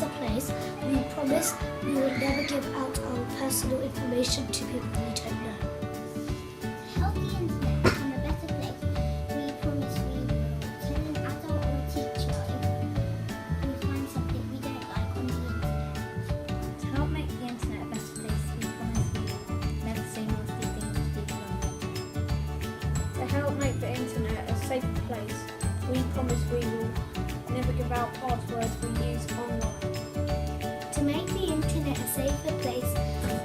better place, we promise we will never give out our personal information to people we don't know. To help the internet become a better place, we promise we will tell an adult or a teacher if we find something we don't like on the internet. To help make the internet a better place, we promise we will never say nasty things to people online. To help make the internet a safer place, we promise we will never give out passwords we use online. To make the internet a safer place,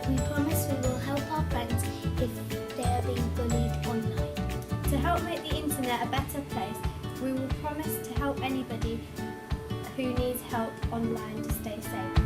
we promise we will help our friends if they are being bullied online. To help make the internet a better place, we will promise to help anybody who needs help online to stay safe.